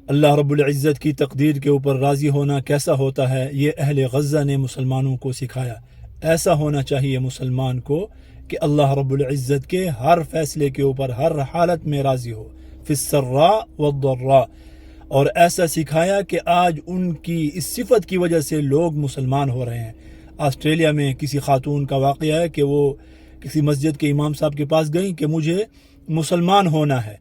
اللہ رب العزت کی تقدیر کے اوپر راضی ہونا کیسا ہوتا ہے، یہ اہل غزہ نے مسلمانوں کو سکھایا۔ ایسا ہونا چاہیے مسلمان کو کہ اللہ رب العزت کے ہر فیصلے کے اوپر ہر حالت میں راضی ہو، فی السراء والضراء۔ اور ایسا سکھایا کہ آج ان کی اس صفت کی وجہ سے لوگ مسلمان ہو رہے ہیں۔ آسٹریلیا میں کسی خاتون کا واقعہ ہے کہ وہ کسی مسجد کے امام صاحب کے پاس گئیں کہ مجھے مسلمان ہونا ہے،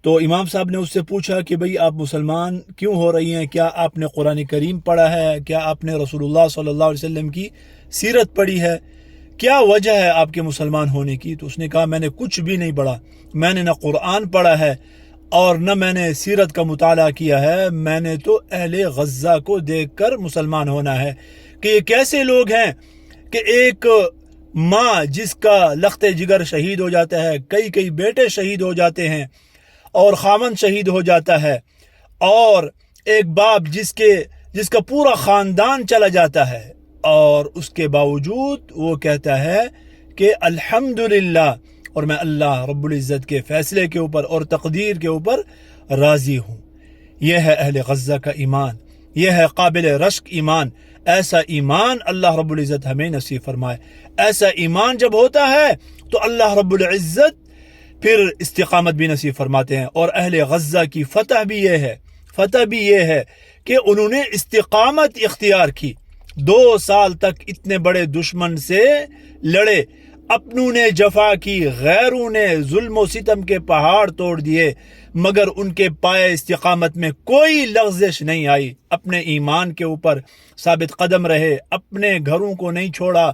تو امام صاحب نے اس سے پوچھا کہ بھئی آپ مسلمان کیوں ہو رہی ہیں، کیا آپ نے قرآن کریم پڑھا ہے، کیا آپ نے رسول اللہ صلی اللہ علیہ وسلم کی سیرت پڑھی ہے، کیا وجہ ہے آپ کے مسلمان ہونے کی؟ تو اس نے کہا میں نے کچھ بھی نہیں پڑھا، میں نے نہ قرآن پڑھا ہے اور نہ میں نے سیرت کا مطالعہ کیا ہے، میں نے تو اہل غزہ کو دیکھ کر مسلمان ہونا ہے کہ یہ کیسے لوگ ہیں کہ ایک ماں جس کا لخت جگر شہید ہو جاتا ہے، کئی بیٹے شہید ہو جاتے ہیں اور خامن شہید ہو جاتا ہے، اور ایک باپ جس کا پورا خاندان چلا جاتا ہے، اور اس کے باوجود وہ کہتا ہے کہ الحمدللہ، اور میں اللہ رب العزت کے فیصلے کے اوپر اور تقدیر کے اوپر راضی ہوں۔ یہ ہے اہل غزہ کا ایمان، یہ ہے قابل رشک ایمان۔ ایسا ایمان اللہ رب العزت ہمیں نصیب فرمائے۔ ایسا ایمان جب ہوتا ہے تو اللہ رب العزت پھر استقامت بھی نصیب فرماتے ہیں۔ اور اہل غزہ کی فتح بھی یہ ہے کہ انہوں نے استقامت اختیار کی، 2 سال تک اتنے بڑے دشمن سے لڑے، اپنوں نے جفا کی، غیروں نے ظلم و ستم کے پہاڑ توڑ دیے، مگر ان کے پائے استقامت میں کوئی لغزش نہیں آئی، اپنے ایمان کے اوپر ثابت قدم رہے، اپنے گھروں کو نہیں چھوڑا،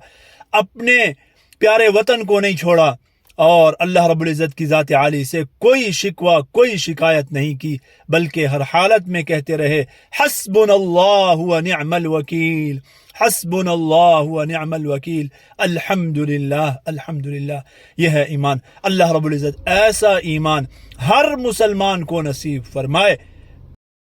اپنے پیارے وطن کو نہیں چھوڑا، اور اللہ رب العزت کی ذات عالی سے کوئی شکوہ کوئی شکایت نہیں کی، بلکہ ہر حالت میں کہتے رہے حسبنا اللہ و نعم الوکیل، حسبنا اللہ و نعم الوکیل، الحمدللہ۔ یہ ہے ایمان۔ اللہ رب العزت ایسا ایمان ہر مسلمان کو نصیب فرمائے۔